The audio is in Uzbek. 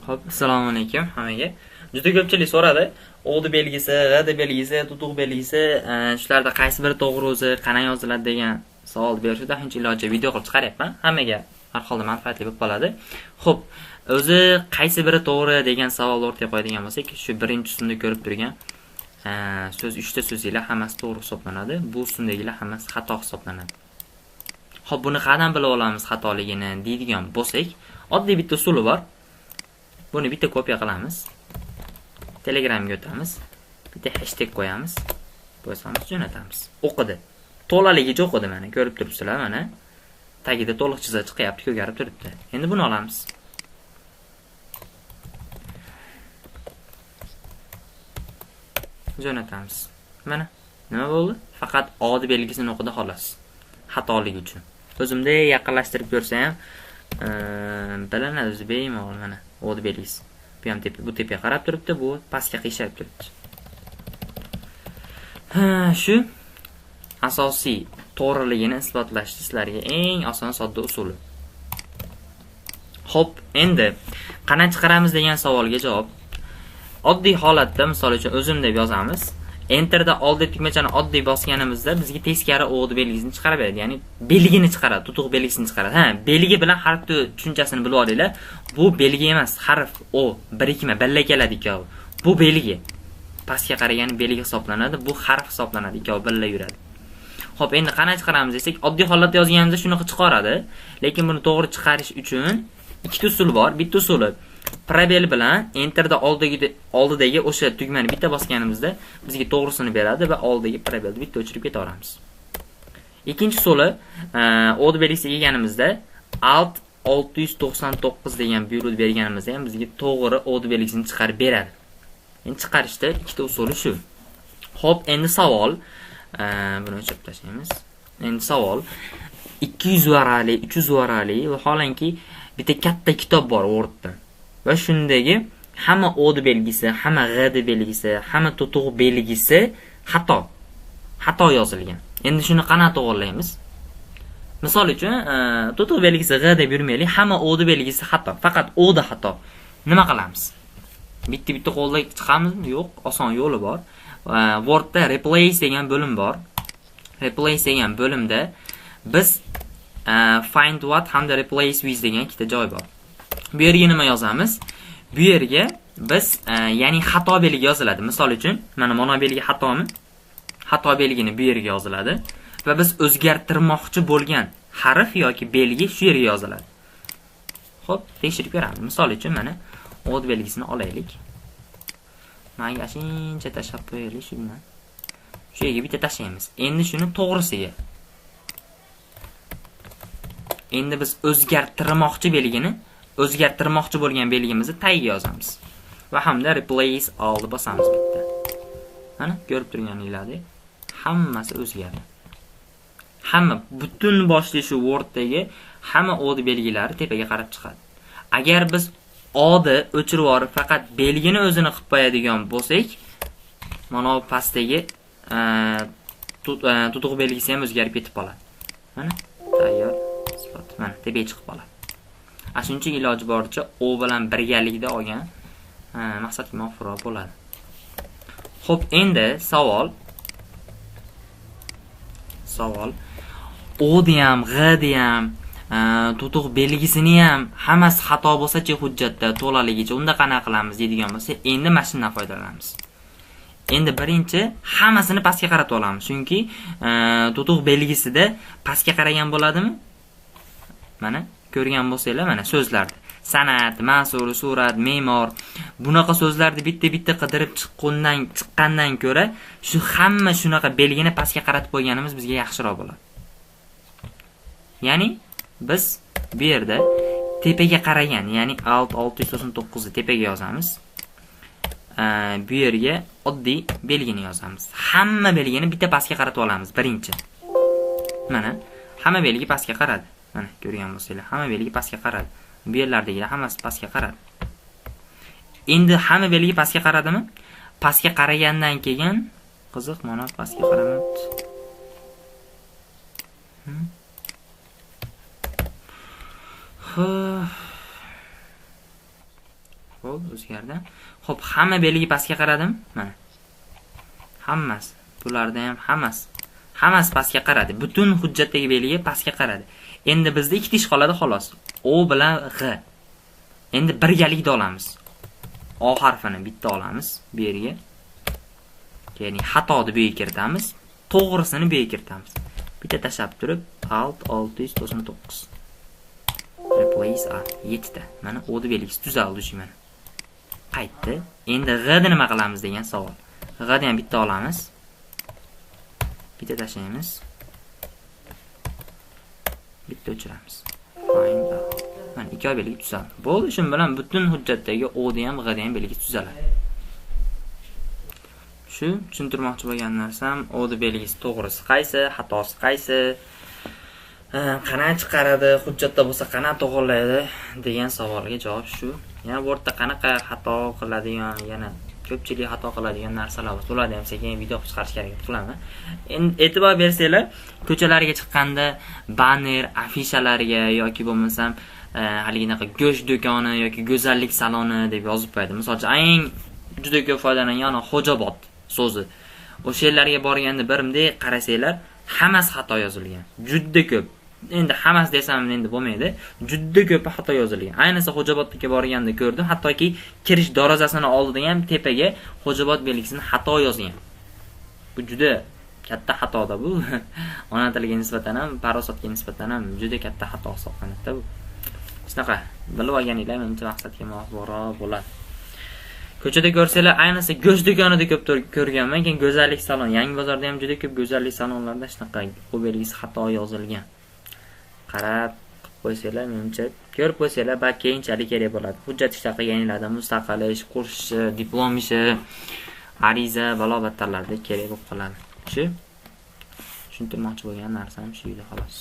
Xo'p, assalomu alaykum hammaga. Juda ko'pchilik so'radi. O'd belgisi, g'd belgisi, tutuq belgisi, shularda qaysi biri to'g'ri o'zi, qanday yoziladi degan savol berishdi. Shuncha iloji video qilib chiqaryapman. Hammaga har holda manfaatli bo'lib qoladi. Xo'p, o'zi qaysi biri to'g'ri degan savol o'rtaga qo'yadigan bo'lsak, shu birinchi ustunda ko'rib turgan so'z 3 ta so'zlar hammasi to'g'ri hisoblanadi. Bu ustundagilar hammasi xato hisoblanadi. Xo'p, buni qanday bilib olamiz xatoligini deydigan bo'lsak, oddiy bitta usuli bor. Buni bitta kopiya qilamiz. Telegramga o'tamiz. Bitta hashtag qo'yamiz. Bosamiz, jo'natamiz. O'qidi. To'laligicha o'qidi mana, ko'rib turibsizlar mana. Tagida to'liq chiziq chiqyapti, ko'karib turibdi. Endi buni olamiz. Jo'natamiz. Mana nima bo'ldi? Faqat o'd belgisini o'qidi xolos. Xatolik uchun. O'zimda yaqinlashtirib ko'rsam, bilinadi o'zi bemalol mana. O'd belgisi. Bu ham bu tepaga qarab turibdi, bu pastga qiyshab turibdi. Shu asosiy to'g'riligini isbotlash sizlarga eng oson sodda usuli. Xo'p, endi qanday chiqaramiz degan savolga javob. Oddiy holatda, misol uchun o'zim deb yozamiz. Enterda oldi tugmachani oddiy bosganimizda bizga teskari o'd belgisini chiqarib beradi. Ya'ni belgini chiqaradi, tutuq belgisini chiqaradi. Belgi bilan harfni tushunchasini bilib olinglar. Bu belgi emas, harf o, birikma, balla keladi ikkovi. Bu belgi. Pastga qaragani belgi hisoblanadi, bu harf hisoblanadi, ikkovi balla yuradi. Xo'p, endi qanday chiqaramiz desak, oddiy holatda yozganimizda shunaqa chiqaradi. Lekin buni to'g'ri chiqarish uchun ikkita usul bor. Bitta usuli probel bilan enterda oldidagi o'sha tugmani bitta bosganimizda bizga to'g'risini beradi va oldidagi probelni bitta o'chirib ketaveramiz. Ikkinchi usuli o'd belgisiga kelganimizda alt 699 degan buyruq berganimizda ham bizga to'g'ri o'd belgisini chiqarib beradi. Endi chiqarishda ikkita usuli shu. Xo'p, endi savol, buni o'chirib tashlaymiz. Endi savol 200 varaqali, 300 varaqali va holanki bitta katta kitob bor Wordda. Va shundagi hamma o'd belgisi, hamma g'd belgisi, hamma tutuq belgisi xato yozilgan. Endi shuni qanday to'g'rilaymiz? Misol uchun, tutuq belgisi g deb yurmaylik, hamma o'd belgisi xato, faqat o'd xato. Nima qilamiz? Bitta qo'lda chiqamizmi? Yo'q, oson yo'li bor. Wordda replace degan bo'lim bor. Replace degan bo'limda biz find what hamda replace with degan ikkita joy bor. Bu yerga nima yozamiz? Bu yerga biz ya'ni xato belgi yoziladi. Misol uchun, mana mana belgi xatomi? Xato belgini bu yerga yoziladi va biz o'zgartirmoqchi bo'lgan harf yoki belgi shu yerga yoziladi. Xo'p, tekshirib ko'ramiz. Misol uchun mana o'd belgisini olaylik. Menga shuncha tashlab qo'yaylik shu bilan. Shu yerga bitta tashlaymiz. Endi shuni to'g'risiga. Endi biz o'zgartirmoqchi bo'lgan belgimizni tagiga yozamiz. Va hamda replace all bosamiz bitta. Mana ko'rib turganingizdek, hammasi o'zgardi. Hamma butun boshli shu Word'dagi hamma o'd belgilari tepaga qarab chiqadi. Agar biz o'dni o'chirib yuborib faqat belgini o'zini qilib qo'yadigan bo'lsak, mana bu pastdagi tutuq belgisi ham o'zgarib ketib qoladi. Mana tayyor. Mana tepaga chiqib qoladi. Shuncha iloji boricha o bilan birgalikda olgan maqsadga muvofiq bo'ladi. Xo'p, endi savol o'ni ham, g'ni ham, tutuq belgisini ham hammasi xato bo'lsa-chi hujjatda to'laligicha unda qanaqa qilamiz deydigan bo'lsa, endi mashindan foydalanamiz. Endi birinchi hammasini pastga qaratib olamiz, chunki tutuq belgisida pastga qaragan bo'ladimi? Mana ko'rgan bo'lsanglar, mana so'zlarda san'at, mas'ul, surat, me'mor bunaqa so'zlarni bitta qidirib chiqqandan ko'ra, shu hamma shunaqa belgini pastga qaratib qo'yganimiz bizga yaxshiroq bo'ladi. Ya'ni biz bu yerda tepaga qaragan, ya'ni alt 699 ni tepaga yozamiz. Bu yerga oddiy belgini yozamiz. Hamma belgini bitta pastga qaratib olamiz birinchi. Mana hamma belgi pastga qaradi. Mana ko'rgan bo'lsanglar, hamma belgi pastga qaradi. Bu yerlardagilar hammasi pastga qaradi. Endi hamma belgi pastga qaradimi? Pastga qaragandan keyin qiziq, mana pastga qaramabdi. Xo'p, o'zgardi. Xo'p, hamma belgi pastga qaradim. Mana. Hammasi. Bularda ham hammasi pastga qaradi. Butun hujjatdagi belgi pastga qaradi. Endi bizda ikkita ish qoladi xolos. O bilan G. Endi birgalikda olamiz. O harfini bitta olamiz bu yerga. Ya'ni xatoni bu yerga kiritamiz, to'g'risini bu yerga kiritamiz. Bitta tashab turib, alt 699. Replace a 7 ta. Mana o'di belgisi tuzaldi shu mana. Qaytdi. Endi G ni nima qilamiz degan savol. G ni ham bitta olamiz. Bitta tashlaymiz. Bitta o'chiramiz. Find out. Mana ikki belgi tuzaldi. Bo'ldi, shu bilan butun hujjatdagi O ni ham G ni ham belgi tuzaladi. Shu tushuntirmoqchi bo'lgan narsam, o'di belgisi to'g'risi qaysi, xatosi qaysi, qanaqa chiqaradi, hujjatda bo'lsa qanaqa to'g'rilaydi degan savolga javob shu. Yana Wordda qanaqa xato qiladigan, yana ko'pchilik xato qiladigan narsalar bor. Ularni ham sekin video qilib chiqarishga harakat qilaman. Endi e'tibor bersanglar, ko'chalarga chiqqanda banner, afishalarga yoki bo'lmasam haliginaqa go'sht do'koni yoki go'zallik saloni deb yozib qo'yadi. Masalan, eng juda ko'p foydalangan Xo'jobod so'zi. O'sha yerlarga borganda birimdek qarasanglar, hammasi xato yozilgan. Juda ko'p. Endi hammasi desam endi bo'lmaydi. Juda ko'p xato yozilgan. Ayniqsa Xo'jobodga borganda ko'rdim, hattoki kirish darvozasini oldida ham tepaga Xo'jobod belgisini xato yozgan. Bu juda katta xatoda bu. Ona tiliga nisbatan ham, parosatga nisbatan ham juda katta xato hisoblanadi bu. Shunaqa, bilib olganinglar menimcha maqsadga muvofiqroq bo'ladi. Ko'chada ko'rsanglar, ayniqsa go'sht do'konida ko'p ko'rganman, keyin go'zallik salon, Yangi bozorda ham juda ko'p go'zallik salonlarda shunaqa bu belgisi xato yozilgan. Qarab qo'ysanglar, menimcha ko'rib qo'ysanglar, balki keyinchalik kerak bo'ladi. Hujjat ishlab yangilarda mustaqil ish, kurs ishi, diplom ishi, ariza, balobatlarlarda kerak bo'lib qoladi. Shu tushuntirmoqchi bo'lgan narsam shu edi xolos.